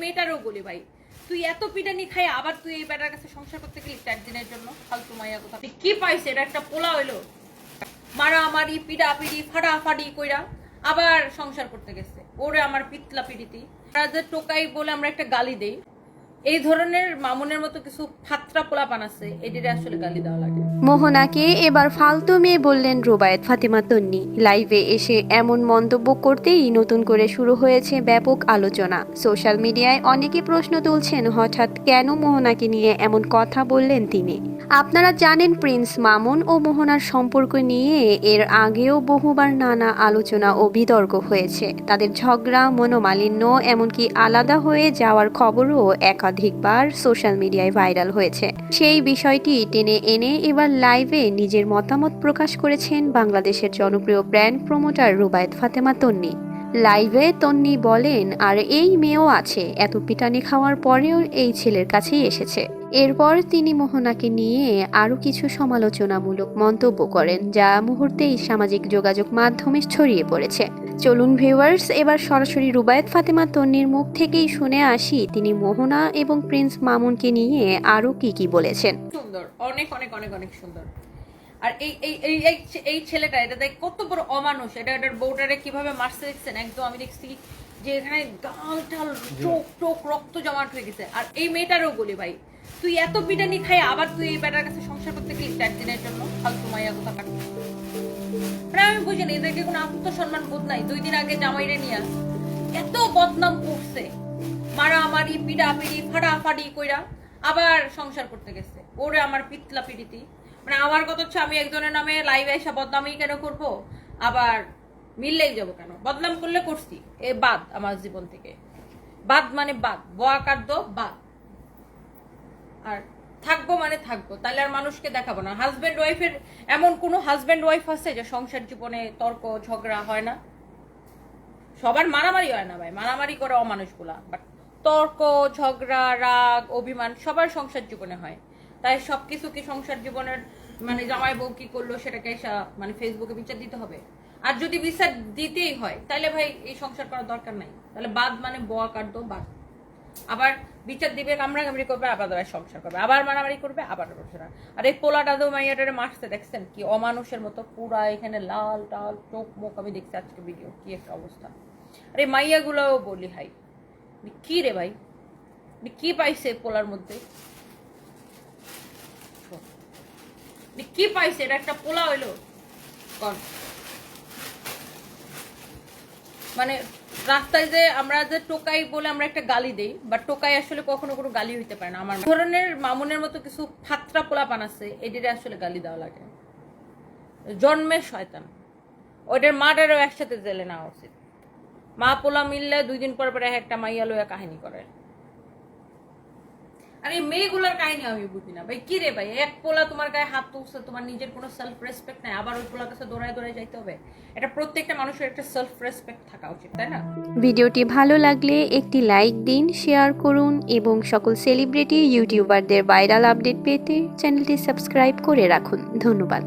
মেয়েটারও বলি ভাই, তুই এত পিটানি খাই আবার তুই এই বেটার কাছে সংসার করতে গেলি 4 দিনের জন্য? ফালতু মাইয়া কথা। কি পাইছে? এটা একটা পোলা হইলো? মারামারি পিড়াপিড়ি ফাটাফাটি কইরা আবার সংসার করতে গেছে। ওরে আমার পিতলা পিড়িতি টোকাই বলে আমরা একটা গালি দেই। এই ধরনের মামুনের মতো কিছু ফাত্রা পোলাপান আছে, এটিরে আসলে গালি দেওয়া লাগে। মোহনাকে এবার ফালতু মেয়ে বললেন রুবায়েত ফাতেমা তন্নি। লাইভে এসে এমন মন্তব্য করতেই নতুন করে শুরু হয়েছে ব্যাপক আলোচনা। সোশ্যাল মিডিয়ায় অনেকে প্রশ্ন তুলছেন, হঠাৎ কেন মোহনাকে নিয়ে এমন কথা বললেন তিনি। আপনারা জানেন, প্রিন্স মামুন ও মোহনার সম্পর্ক নিয়ে এর আগেও বহুবার নানা আলোচনা ও বিতর্ক হয়েছে। তাদের ঝগড়া, মনোমালিন্য, এমনকি আলাদা হয়ে যাওয়ার খবরও একাধিকবার সোশ্যাল মিডিয়ায় ভাইরাল হয়েছে। সেই বিষয়টি টেনে এনে এবার লাইভে নিজের মতামত প্রকাশ করেছেন বাংলাদেশের জনপ্রিয় ব্র্যান্ড প্রমোটার রুবায়েত ফাতেমা তন্নি। লাইভে তন্নি বলেন, আর এই মেয়েও আছে, এত পিটানি খাওয়ার পরেও এই ছেলের কাছেই এসেছে। এরপর তিনি মোহনাকে নিয়ে আরও কিছু সমালোচনামূলক মন্তব্য করেন, যা মুহূর্তেই সামাজিক যোগাযোগ মাধ্যমে ছড়িয়ে পড়েছে। চলুন ভিউয়ার্স, এবার সরাসরি রুবায়েত ফাতেমা তন্নির মুখ থেকেই শুনে আসি তিনি মোহনা এবং প্রিন্স মামুনকে নিয়ে আরও কি বলেছেন। সুন্দর, অনেক অনেক অনেক অনেক সুন্দর। আর এই এই এই এই ছেলেটা, এটা দেখ কত বড় অমানুষ। এটার বউটারে কিভাবে মারছে দেখছেন? একদম আমি দেখছি যে এখানে গাল টাল চোখ টোক রক্ত জমাট হয়ে গেছে। আর এই মেয়েটারও বলি ভাই, তুই এত পিটানি খাই আবার তুই এই বেটার কাছে সংসার করতে গেলি 4 দিনের জন্য? ফালতু মাইয়া কথা কাট। আমি বুঝিনি এদেরকে কোনো আত্মসম্মান বোধ নাই। 2 দিন আগে জামাইরে নিয়ে এত বদনাম করছে, মারামারি পিড়াপিড়ি ফাটাফাটি কইরা আবার সংসার করতে গেছে। ওরে আমার পিতলা পিড়িতি। মানে আমার কথা হচ্ছে, আমি একজনের নামে লাইভে এসে বদনামই কেন করব? আবার মিললেই যাবো কেন? বদনাম করলে করছি, এ বাদ আমার জীবন থেকে। বাদ মানে বাদ, বোয়া কাটদো বাদ। আর থাকবো মানে থাকবো, তাহলে আর মানুষকে দেখাবো না। হাজব্যান্ড ওয়াইফের এমন কোন হাজব্যান্ড ওয়াইফ আছে যে সংসার জীবনে তর্ক ঝগড়া হয় না? সবার মারামারি হয় না ভাই, মারামারি করে অমানুষগুলা, বাট তর্ক ঝগড়া রাগ অভিমান সবার সংসার জীবনে হয়। তাই সবকিছু কি সংসার জীবনের মানে জামাই বউ কি করলো সেটাকে মানে ফেসবুকে বিচার দিতে হবে? আর যদি বিচার দিতেই হয় তাহলে ভাই এই সংসার করার দরকার নাই। তাহলে বাদ মানে বোয়া কাটদো বাদ। আবার বিচার দিবে, কামড়াকামড়ি করবে, আবার সংসার করবে, আবার মারামারি করবে, আবার না। আর এই পোলাটা তো মাইয়াটারে মারছে দেখছেন, কি অমানুষের মতো পুরা এখানে লাল টাল চোখ মুখ। আমি দেখছি আজকে ভিডিও, কি একটা অবস্থা। আরে মাইয়া গুলাও বলি হাই, কি রে ভাই, কি পাইছে পোলার মধ্যে? কি পাইছে? এটা একটা পোলা হইলো? মানে রাস্তায় যে আমরা যে টোকাই বলে আমরা একটা গালি দেই, বা টোকাই আসলে কখনো কোনো গালি হইতে পারে না। আমার ধরনের মামুনের মতো কিছু ফাত্রা পোলাপান আছে, এটিরে আসলে গালি দেওয়া লাগে। জন্মের শয়তান। ওইটার মাটারও একসাথে জেলে নেওয়া উচিত। মা পোলা মিললে 2 দিন পর পর একটা মাইয়া লইয়া কাহিনী করে। আর এই মেয়েগুলার কাহিনী আমি বুঝি না ভাই। কি রে ভাই, এক পোলা তোমার গায়ে হাত তুলছে, তোমার নিজের কোনো সেলফ রেসপেক্ট নাই, আবার ওই পোলার কাছে দৌড়ায় যাইতে হবে? এটা প্রত্যেকটা মানুষের একটা সেলফ রেসপেক্ট থাকা উচিত, তাই না? ভিডিওটি ভালো লাগলে একটি লাইক দিন, শেয়ার করুন এবং সকল সেলিব্রিটি ইউটিউবারদের ভাইরাল আপডেট পেতে চ্যানেলটি সাবস্ক্রাইব করে রাখুন। ধন্যবাদ।